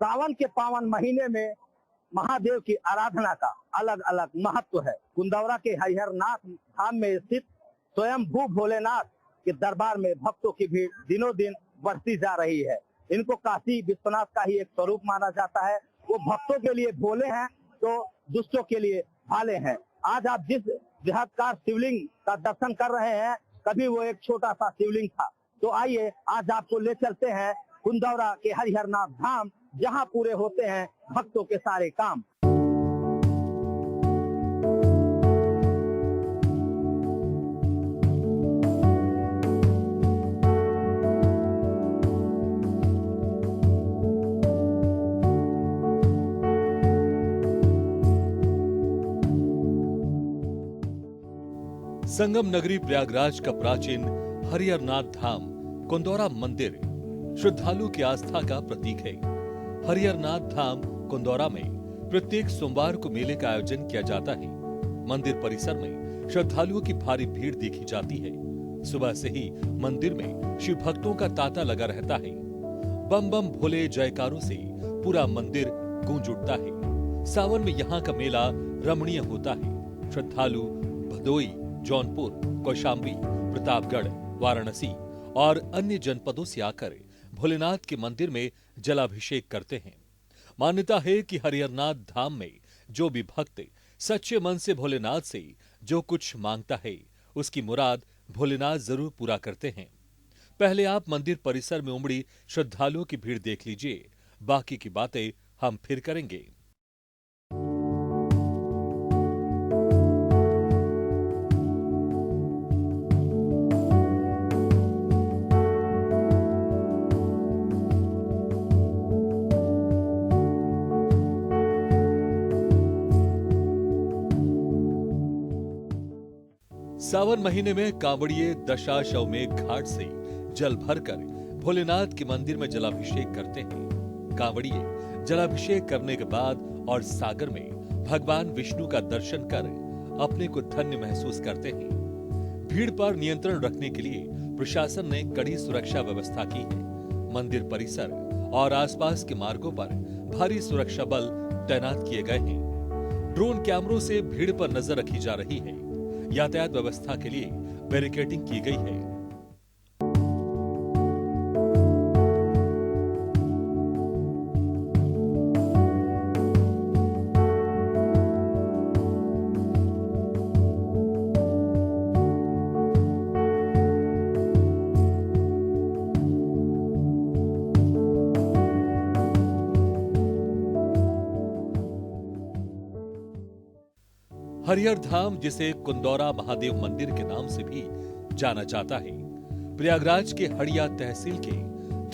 सावन के पावन महीने में महादेव की आराधना का अलग अलग महत्व है। कुंदौरा के हरिहरनाथ धाम में स्थित स्वयं भू भोलेनाथ के दरबार में भक्तों की भीड़ दिनों दिन बढ़ती जा रही है। इनको काशी विश्वनाथ का ही एक स्वरूप माना जाता है। वो भक्तों के लिए भोले हैं तो दुष्टों के लिए भाले हैं। आज आप जिस बृहत्कार शिवलिंग का दर्शन कर रहे हैं, कभी वो एक छोटा सा शिवलिंग था। तो आइए आज आपको ले चलते हैं कुंदौरा के हरिहरनाथ धाम, जहां पूरे होते हैं भक्तों के सारे काम। संगम नगरी प्रयागराज का प्राचीन हरिहरनाथ धाम कुंदौरा मंदिर श्रद्धालु की आस्था का प्रतीक है। हरिहरनाथ धाम कुंदौरा में प्रत्येक सोमवार को मेले का आयोजन किया जाता है। मंदिर परिसर में श्रद्धालुओं की भारी भीड़ देखी जाती है। सुबह से ही मंदिर में शिव भक्तों का तांता लगा रहता है। बम बम भोले जयकारों से पूरा मंदिर गूंज उठता है। सावन में यहाँ का मेला रमणीय होता है। श्रद्धालु भदोई, जौनपुर, कौशाम्बी, प्रतापगढ़, वाराणसी और अन्य जनपदों से आकर भोलेनाथ के मंदिर में जलाभिषेक करते हैं। मान्यता है कि हरिहरनाथ धाम में जो भी भक्त सच्चे मन से भोलेनाथ से जो कुछ मांगता है, उसकी मुराद भोलेनाथ जरूर पूरा करते हैं। पहले आप मंदिर परिसर में उमड़ी श्रद्धालुओं की भीड़ देख लीजिए, बाकी की बातें हम फिर करेंगे। सावन महीने में कांवड़िए दशाश्वमेध घाट से जल भरकर भोलेनाथ के मंदिर में जलाभिषेक करते हैं। कांवड़िए जलाभिषेक करने के बाद और सागर में भगवान विष्णु का दर्शन कर अपने को धन्य महसूस करते हैं। भीड़ पर नियंत्रण रखने के लिए प्रशासन ने कड़ी सुरक्षा व्यवस्था की है। मंदिर परिसर और आसपास के मार्गों पर भारी सुरक्षा बल तैनात किए गए हैं। ड्रोन कैमरों से भीड़ पर नजर रखी जा रही है। यातायात व्यवस्था के लिए बैरिकेडिंग की गई है। हरिहर धाम, जिसे कुंदौरा महादेव मंदिर के नाम से भी जाना जाता है, प्रयागराज के हड़िया तहसील के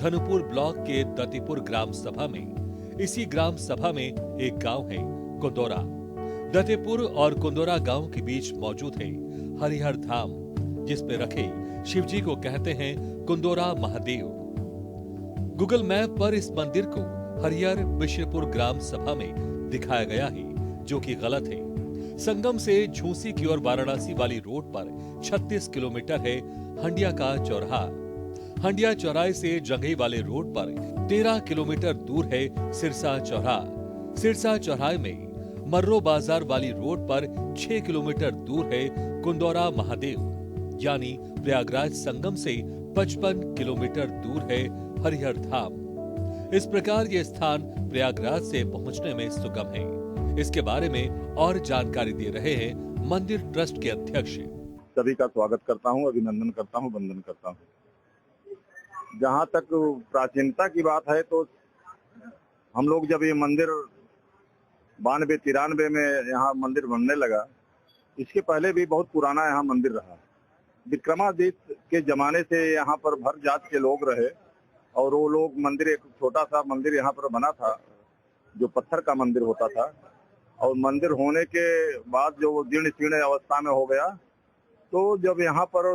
धनुपुर ब्लॉक के दतीपुर ग्राम सभा में, इसी ग्राम सभा में एक गांव है कुंदौरा। दतीपुर और कुंदौरा गांव के बीच मौजूद है हरिहर धाम, जिस पे रखे शिवजी को कहते हैं कुंदौरा महादेव। गूगल मैप पर इस मंदिर को हरिहर बिशरपुर ग्राम सभा में दिखाया गया है, जो कि गलत है। संगम से झूसी की ओर वाराणसी वाली रोड पर 36 किलोमीटर है हंडिया का चौराहा। हंडिया चौराहे से जंघई वाले रोड पर 13 किलोमीटर दूर है सिरसा चौराहा। सिरसा चौराहे में मर्रो बाजार वाली रोड पर 6 किलोमीटर दूर है कुंदौरा महादेव। यानी प्रयागराज संगम से 55 किलोमीटर दूर है हरिहर धाम। इस प्रकार ये स्थान प्रयागराज से पहुंचने में सुगम है। इसके बारे में और जानकारी दे रहे हैं मंदिर ट्रस्ट के अध्यक्ष। सभी का स्वागत करता हूं, अभिनंदन करता हूं, वंदन करता हूं। जहां तक प्राचीनता की बात है तो हम लोग जब ये मंदिर 92-93 में यहाँ मंदिर बनने लगा, इसके पहले भी बहुत पुराना यहाँ मंदिर रहा। विक्रमादित्य के जमाने से यहाँ पर भर जात के लोग रहे और वो लोग मंदिर, एक छोटा सा मंदिर यहाँ पर बना था जो पत्थर का मंदिर होता था। और मंदिर होने के बाद जो जीर्ण शीर्ण अवस्था में हो गया, तो जब यहाँ पर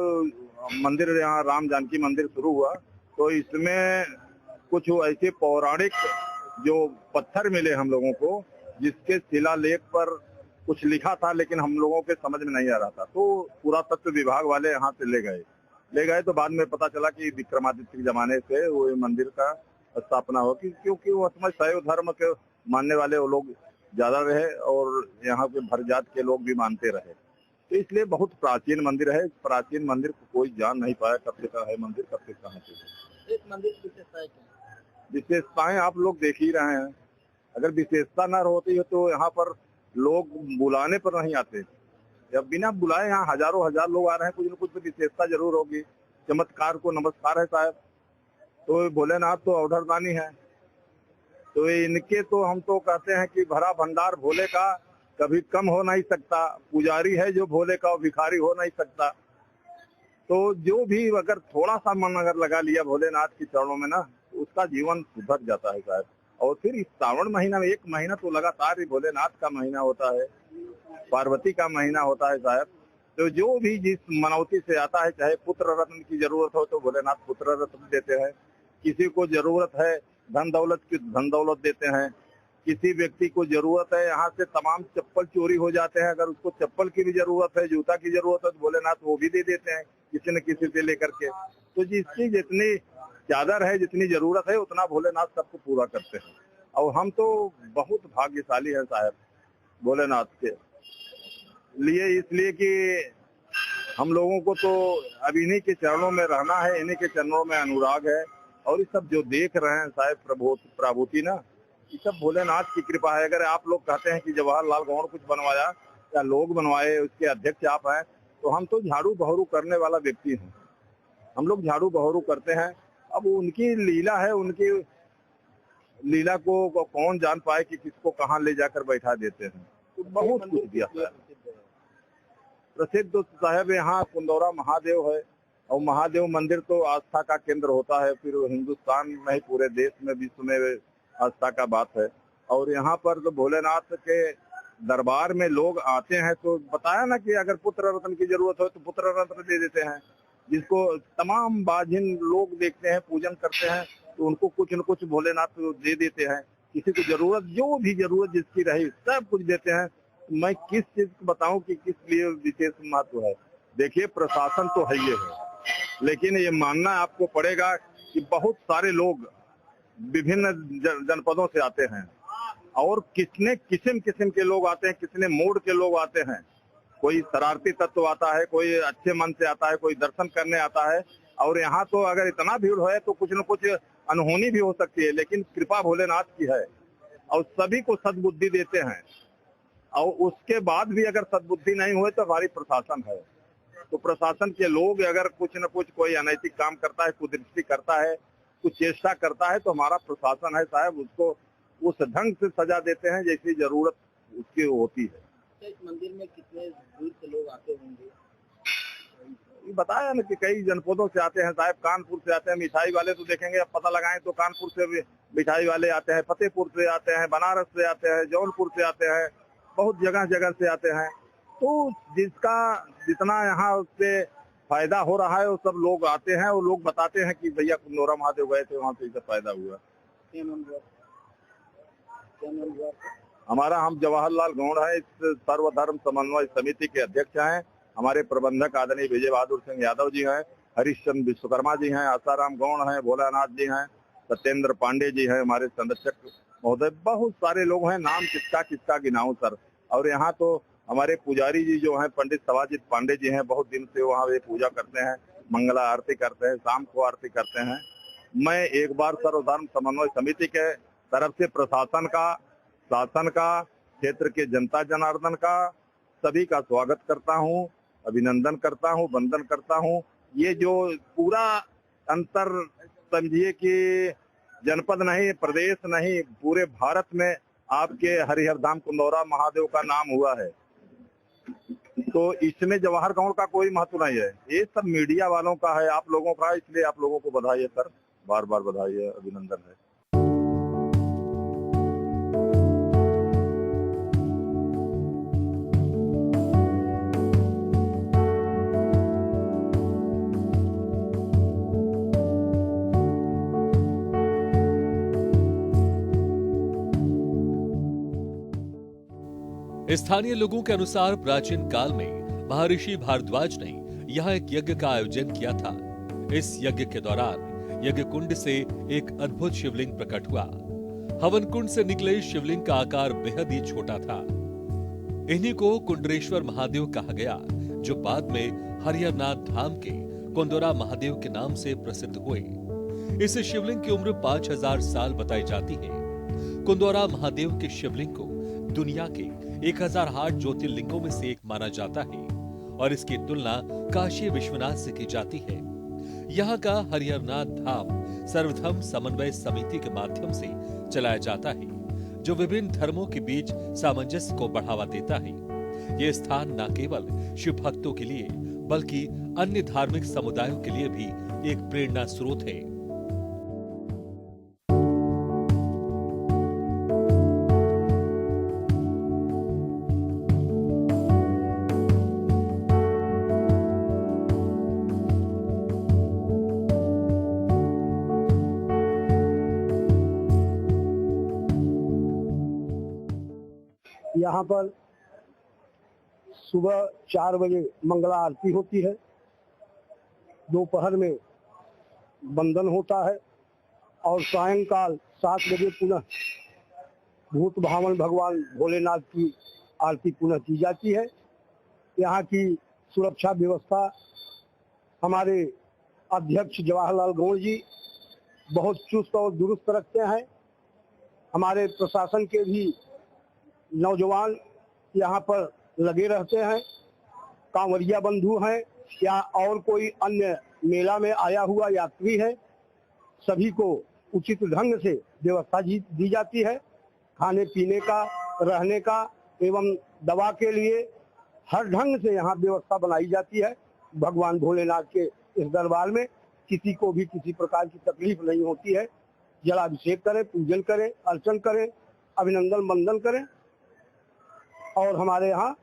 मंदिर, यहाँ राम जानकी मंदिर शुरू हुआ, तो इसमें कुछ ऐसे पौराणिक जो पत्थर मिले हम लोगों को, जिसके शिलालेख पर कुछ लिखा था, लेकिन हम लोगों के समझ में नहीं आ रहा था। तो पुरातत्व विभाग वाले यहाँ से ले गए। तो बाद में पता चला कि विक्रमादित्य के जमाने से वो मंदिर का स्थापना हो, क्योंकि वो समय शैव धर्म के मानने वाले वो लोग ज्यादा रहे और यहाँ के भर जात के लोग भी मानते रहे, तो इसलिए बहुत प्राचीन मंदिर है। प्राचीन मंदिर को कोई जान नहीं पाया कब से का है मंदिर, कब से कहाँ से। इस मंदिर की विशेषताएं क्या हैं? विशेषताएं आप लोग देख ही रहे हैं। अगर विशेषता न होती है तो यहाँ पर लोग बुलाने पर नहीं आते। जब बिना बुलाए यहाँ हजारों हजार लोग आ रहे हैं, कुछ न कुछ तो विशेषता जरूर होगी। चमत्कार को नमस्कार है साहब। तो भोलेनाथ तो अवधरदानी है, तो इनके तो हम तो कहते हैं कि भरा भंडार भोले का कभी कम हो नहीं सकता। पुजारी है जो भोले का, भिखारी हो नहीं सकता। तो जो भी अगर थोड़ा सा मन अगर लगा लिया भोलेनाथ के चरणों में ना, तो उसका जीवन सुधर जाता है साहब। और फिर इस श्रावण महीना में, एक महीना तो लगातार ही भोलेनाथ का महीना होता है, पार्वती का महीना होता है साहब। तो जो भी जिस मनौती से आता है, चाहे पुत्र रत्न की जरूरत हो तो भोलेनाथ पुत्र रत्न देते हैं, किसी को जरूरत है धन दौलत की धन दौलत देते हैं, किसी व्यक्ति को जरूरत है यहाँ से तमाम चप्पल चोरी हो जाते हैं, अगर उसको चप्पल की भी जरूरत है, जूता की जरूरत है तो भोलेनाथ वो भी दे देते हैं किसी न किसी से लेकर के। तो जिसकी जितनी चादर है, जितनी जरूरत है, उतना भोलेनाथ सबको पूरा करते हैं। और हम तो बहुत भाग्यशाली हैं साहब भोलेनाथ के लिए, इसलिए कि हम लोगों को तो अब इन्हीं के चरणों में रहना है, इन्हीं के चरणों में अनुराग है। और ये सब जो देख रहे हैं साहब प्रभुति ना, ये सब भोलेनाथ की कृपा है। अगर आप लोग कहते हैं कि जवाहरलाल गौड़ कुछ बनवाया या लोग बनवाए, उसके अध्यक्ष आप हैं, तो हम तो झाड़ू बहरू करने वाला व्यक्ति हैं। हम लोग झाड़ू बहरू करते हैं। अब उनकी लीला है, उनकी लीला को कौन जान पाए कि किसको कहाँ ले जाकर बैठा देते हैं। तो बहुत कुछ दिया है। प्रसिद्ध साहब यहाँ कुंदौरा महादेव है, और महादेव मंदिर तो आस्था का केंद्र होता है, फिर हिंदुस्तान में ही पूरे देश में, विश्व में आस्था का बात है। और यहाँ पर तो भोलेनाथ के दरबार में लोग आते हैं, तो बताया ना कि अगर पुत्र रत्न की जरूरत हो तो पुत्र रत्न दे देते हैं। जिसको तमाम बाजिन लोग देखते हैं, पूजन करते हैं, तो उनको कुछ न कुछ भोलेनाथ दे देते हैं। किसी को जरूरत, जो भी जरूरत जिसकी रही, सब कुछ देते हैं। मैं किस चीज को बताऊं कि किस लिए विशेष महत्व है। देखिए, प्रशासन तो है ही है, लेकिन ये मानना आपको पड़ेगा कि बहुत सारे लोग विभिन्न जनपदों से आते हैं, और कितने किस्म के लोग आते हैं, कितने मोड के लोग आते हैं। कोई शरारती तत्व आता है, कोई अच्छे मन से आता है, कोई दर्शन करने आता है। और यहाँ तो अगर इतना भीड़ है तो कुछ न कुछ अनहोनी भी हो सकती है, लेकिन कृपा भोलेनाथ की है और सभी को सद्बुद्धि देते हैं। और उसके बाद भी अगर सद्बुद्धि नहीं हुए तो हमारी प्रशासन है। तो प्रशासन के लोग अगर कुछ न कुछ कोई अनैतिक काम करता है, कुदृष्टि करता है, कुछ चेष्टा करता है, तो हमारा प्रशासन है साहब, उसको उस ढंग से सजा देते हैं जैसी जरूरत उसकी होती है। इस मंदिर में कितने दूर से लोग आते होंगे? ये बताया ना कि कई जनपदों से आते हैं साहब। कानपुर से आते हैं मिठाई वाले, तो देखेंगे, अब पता लगाएं तो कानपुर से भी मिठाई वाले आते हैं, फतेहपुर से आते हैं, बनारस से आते हैं, जौनपुर से आते हैं, बहुत जगह जगह से आते हैं। तो जिसका जितना यहाँ उससे फायदा हो रहा है वो सब लोग आते हैं, और लोग बताते हैं कि भैया कुंदौरा महादेव गए थे, वहाँ से इससे फायदा हुआ। हमारा, हम जवाहरलाल गौड़ है, इस सर्वधर्म समन्वय समिति के अध्यक्ष हैं। हमारे प्रबंधक आदरणीय विजय बहादुर सिंह यादव जी हैं, हरिश्चंद्र विश्वकर्मा जी हैं, आसाराम गौड़ हैं, भोलानाथ जी हैं, सत्येंद्र पांडे जी हैं, हमारे संरक्षक महोदय, बहुत सारे लोग हैं। नाम किसका किसका गिनाऊं सर। और यहाँ तो हमारे पुजारी जी जो हैं पंडित सवाजित पांडे जी हैं, बहुत दिन से वहाँ वे पूजा करते हैं, मंगला आरती करते हैं, शाम को आरती करते हैं। मैं एक बार सर्वधर्म समन्वय समिति के तरफ से प्रशासन का, शासन का, क्षेत्र के जनता जनार्दन का, सभी का स्वागत करता हूँ, अभिनंदन करता हूँ, वंदन करता हूँ। ये जो पूरा अंतर समझिए कि जनपद नहीं, प्रदेश नहीं, पूरे भारत में आपके हरिहर धाम कुंदौरा महादेव का नाम हुआ है, तो इसमें जवाहर गौड़ का कोई महत्व नहीं है। ये सब मीडिया वालों का है, आप लोगों का, इसलिए आप लोगों को बधाई है सर, बार बार बधाई है, अभिनंदन है। स्थानीय लोगों के अनुसार प्राचीन काल में महर्षि भारद्वाज ने यहाँ एक यज्ञ का आयोजन किया था। इस यज्ञ के दौरान यज्ञ कुंड से एक अद्भुत शिवलिंग प्रकट हुआ। हवन कुंड से निकले शिवलिंग का आकार बेहद ही छोटा था। इन्हीं को कुंडरेश्वर महादेव कहा गया, जो बाद में हरिहरनाथ धाम के कुंदौरा महादेव के नाम से प्रसिद्ध हुए। इस शिवलिंग की उम्र 5000 साल बताई जाती है। कुंदौरा महादेव के शिवलिंग को दुनिया के 1008 ज्योतिर्लिंगों में से एक माना जाता है और इसकी तुलना काशी विश्वनाथ से की जाती है। यहाँ का हरिहरनाथ धाम सर्वधर्म समन्वय समिति के माध्यम से चलाया जाता है, जो विभिन्न धर्मों के बीच सामंजस्य को बढ़ावा देता है। ये स्थान न केवल शिव भक्तों के लिए बल्कि अन्य धार्मिक समुदायों के लिए भी एक प्रेरणा स्रोत है। यहाँ पर सुबह 4 बजे मंगला आरती होती है, दोपहर में वंदन होता है और सायंकाल 7 बजे पुनः भूत भावन भगवान भोलेनाथ की आरती पुनः की जाती है। यहाँ की सुरक्षा व्यवस्था हमारे अध्यक्ष जवाहरलाल गौड़ जी बहुत चुस्त और दुरुस्त रखते हैं। हमारे प्रशासन के भी नौजवान यहाँ पर लगे रहते हैं। कांवरिया बंधु हैं या और कोई अन्य मेला में आया हुआ यात्री है, सभी को उचित ढंग से व्यवस्था दी जाती है। खाने पीने का, रहने का एवं दवा के लिए हर ढंग से यहाँ व्यवस्था बनाई जाती है। भगवान भोलेनाथ के इस दरबार में किसी को भी किसी प्रकार की तकलीफ नहीं होती है। जलाभिषेक करें, पूजन करें, अर्चन करें, अभिनंदन वंदन करें। और हमारे यहाँ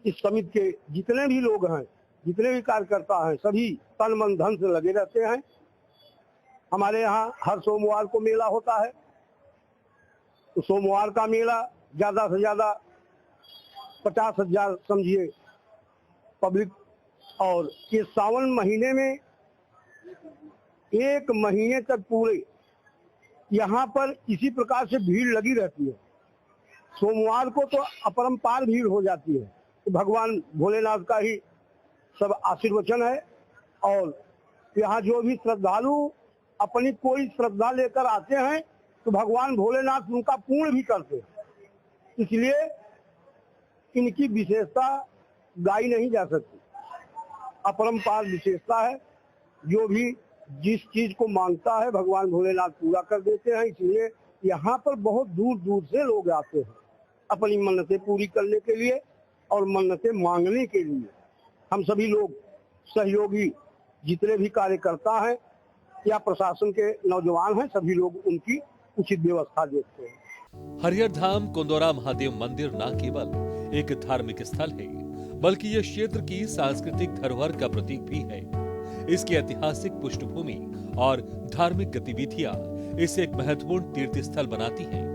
इस समिति के जितने भी लोग हैं, जितने भी कार्यकर्ता हैं, सभी तन मन धन से लगे रहते हैं। हमारे यहाँ हर सोमवार को मेला होता है, तो सोमवार का मेला ज्यादा से ज्यादा 50,000 समझिए पब्लिक। और ये सावन महीने में 1 महीने तक पूरे यहाँ पर इसी प्रकार से भीड़ लगी रहती है। सोमवार को तो अपरंपार भीड़ हो जाती है। तो भगवान भोलेनाथ का ही सब आशीर्वचन है। और यहाँ जो भी श्रद्धालु अपनी कोई श्रद्धा लेकर आते हैं तो भगवान भोलेनाथ उनका पूर्ण भी करते हैं। इसलिए इनकी विशेषता गाई नहीं जा सकती, अपरंपार विशेषता है। जो भी जिस चीज को मांगता है भगवान भोलेनाथ पूरा कर देते हैं। इसलिए यहाँ पर बहुत दूर दूर से लोग आते हैं अपनी मन्नतें पूरी करने के लिए और मन्नतें मांगने के लिए। हम सभी लोग सहयोगी जितने भी कार्यकर्ता हैं या प्रशासन के नौजवान हैं, सभी लोग उनकी उचित व्यवस्था देखते हैं। हरिहर धाम कुंदौरा महादेव मंदिर न केवल एक धार्मिक स्थल है, बल्कि यह क्षेत्र की सांस्कृतिक धरोहर का प्रतीक भी है। इसकी ऐतिहासिक पृष्ठभूमि और धार्मिक गतिविधियां इसे एक महत्वपूर्ण तीर्थ स्थल बनाती हैं।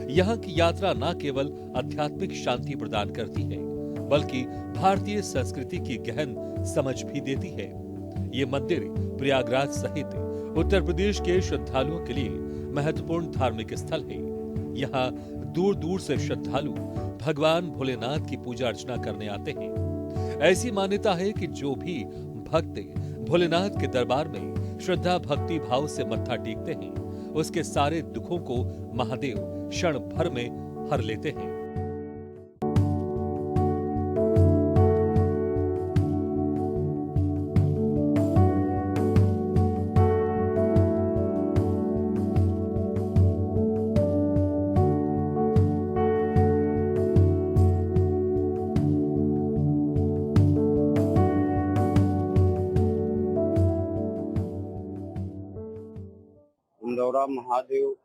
यहाँ की यात्रा न केवल आध्यात्मिक शांति प्रदान करती है, बल्कि भारतीय संस्कृति की गहन समझ भी देती है। ये मंदिर प्रयागराज सहित उत्तर प्रदेश के श्रद्धालुओं के लिए महत्वपूर्ण धार्मिक स्थल है। यहाँ दूर दूर से श्रद्धालु भगवान भोलेनाथ की पूजा अर्चना करने आते हैं। ऐसी मान्यता है कि जो भी भक्त भोलेनाथ के दरबार में श्रद्धा भक्ति भाव से मत्था टेकते हैं, उसके सारे दुखों को महादेव क्षण भर में हर लेते हैं। कुंदौरा महादेव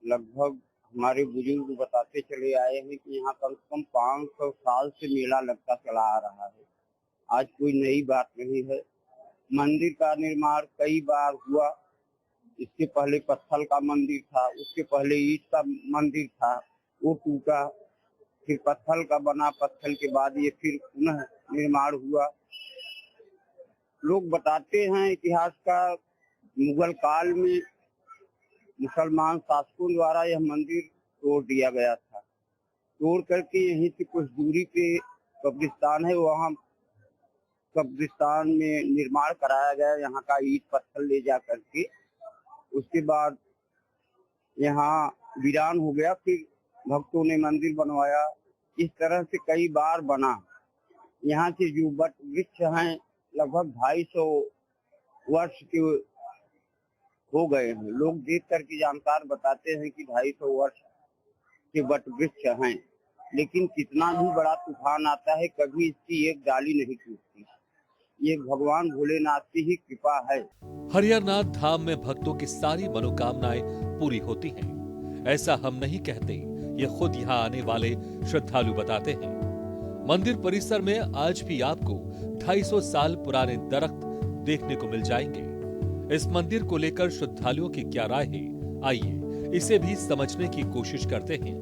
लगभग हमारे बुजुर्ग बताते चले आए हैं कि यहाँ कम से कम 500 साल से मेला लगता चला आ रहा है। आज कोई नई बात नहीं है। मंदिर का निर्माण कई बार हुआ। इसके पहले पत्थर का मंदिर था, उसके पहले ईंट का मंदिर था, वो टूटा, फिर पत्थर का बना, पत्थर के बाद ये फिर पुनः निर्माण हुआ। लोग बताते हैं इतिहास का, मुगल काल में मुसलमान शासकों द्वारा यह मंदिर तोड़ दिया गया था। तोड़ करके यहीं से कुछ दूरी पे कब्रिस्तान है, वहाँ कब्रिस्तान में निर्माण कराया गया, यहाँ का ईंट पत्थर ले जा करके। उसके बाद यहाँ वीरान हो गया, फिर भक्तों ने मंदिर बनवाया। इस तरह से कई बार बना। यहाँ से जो वट वृक्ष हैं लगभग 250 वर्ष के हो गए हैं। लोग देख करके जानकार बताते हैं कि 250 वर्ष के वट वृक्ष हैं, लेकिन कितना भी बड़ा तूफान आता है कभी इसकी एक डाली नहीं टूटती। ये भगवान भोलेनाथ की ही कृपा है। हरिहरनाथ धाम में भक्तों की सारी मनोकामनाएं पूरी होती हैं। ऐसा हम नहीं कहते, ये खुद यहाँ आने वाले श्रद्धालु बताते हैं। मंदिर परिसर में आज भी आपको 250 साल पुराने दरख्त देखने को मिल जाएंगे। इस मंदिर को लेकर श्रद्धालुओं की क्या राय है, आइए इसे भी समझने की कोशिश करते हैं।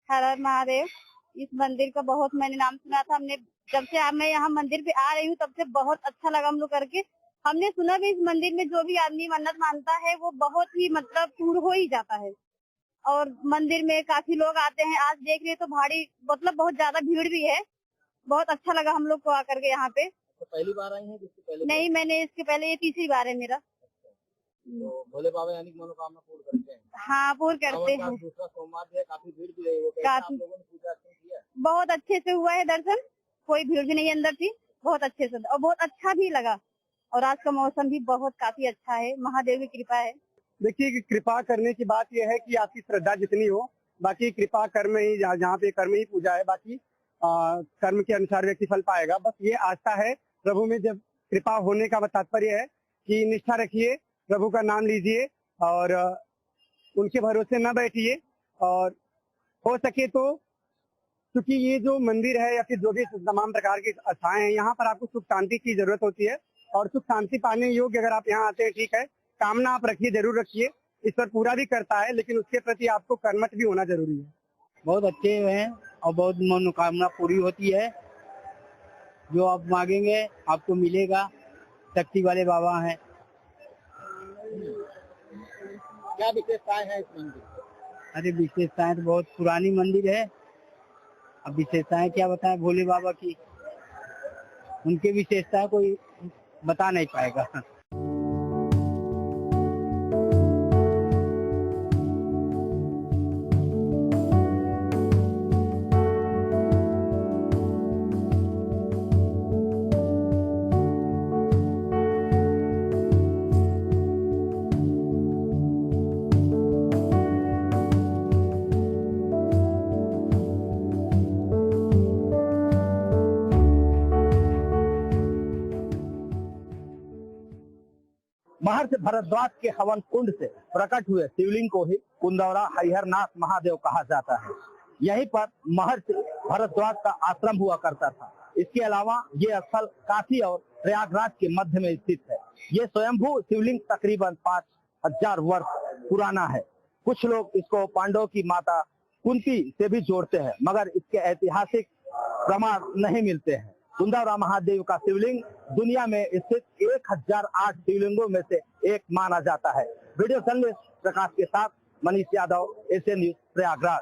हर हर महादेव। इस मंदिर का बहुत मैंने नाम सुना था। हमने जब से मैं यहाँ मंदिर पे आ रही हूँ तब से बहुत अच्छा लगा हम लोग करके। हमने सुना भी इस मंदिर में जो भी आदमी मन्नत मानता है वो बहुत ही मतलब पूर्ण हो ही जाता है। और मंदिर में काफी लोग आते हैं। आज देख रहे तो भारी मतलब बहुत ज्यादा भीड़ भी है। बहुत अच्छा लगा हम लोग को आकर के यहाँ पे। तो पहली बार आई हैं? जिससे पहले नहीं, मैंने इसके पहले ये तीसरी बार है मेरा। तो भोले बाबा यानी मनोकामना पूर्ण करते हैं। हाँ, पूर्ण करते हैं। दूसरा सोमवार भी है, काफी भीड़ भी रही। काफी लोगों ने पूजा अर्चना किया? बहुत अच्छे से हुआ है दर्शन, कोई भीड़ भी नहीं अंदर थी। बहुत अच्छे से और बहुत अच्छा भी लगा। और आज का मौसम भी बहुत काफी अच्छा है। महादेव की कृपा है। देखिए, कृपा करने की बात यह है कि आपकी श्रद्धा जितनी हो, बाकी कृपा कर्म ही, जहाँ पे कर्म ही पूजा है, बाकी कर्म के अनुसार व्यक्ति फल पाएगा। बस ये आस्था है प्रभु में। जब कृपा होने का तात्पर्य है कि निष्ठा रखिए, प्रभु का नाम लीजिए और उनके भरोसे न बैठिए। और हो सके तो, क्योंकि ये जो मंदिर है या फिर जो भी तमाम प्रकार की आस्थाएं हैं, यहाँ पर आपको सुख शांति की जरूरत होती है। और सुख शांति पाने योग्य अगर आप यहाँ आते हैं, ठीक है, कामना आप रखिए, जरूर रखिए। ईश्वर पूरा भी करता है, लेकिन उसके प्रति आपको कर्मठ भी होना जरूरी है। बहुत अच्छे हैं और बहुत मनोकामना पूरी होती है। जो आप मांगेंगे आपको मिलेगा। शक्ति वाले बाबा हैं। क्या विशेषताएं हैं इस मंदिर? अरे विशेषताएं तो बहुत पुरानी मंदिर है। अब विशेषताएं क्या बताएं भोले बाबा की, उनकी विशेषताएं कोई बता नहीं पाएगा। महर्ष भरद्वाज के हवन कुंड से प्रकट हुए शिवलिंग को ही कुंदौरा हरिहरनाथ महादेव कहा जाता है। यहीं पर महर्ष भरद्वाज का आश्रम हुआ करता था। इसके अलावा ये स्थल काशी और प्रयागराज के मध्य में स्थित है। ये स्वयंभू शिवलिंग तकरीबन 5000 वर्ष पुराना है। कुछ लोग इसको पांडवों की माता कुंती से भी जोड़ते हैं, मगर इसके ऐतिहासिक प्रमाण नहीं मिलते हैं। कुंदौरा महादेव का शिवलिंग दुनिया में स्थित 1008 शिवलिंगों में से एक माना जाता है। वीडियो जर्नलिस्ट प्रकाश के साथ मनीष यादव, एशियन न्यूज, प्रयागराज।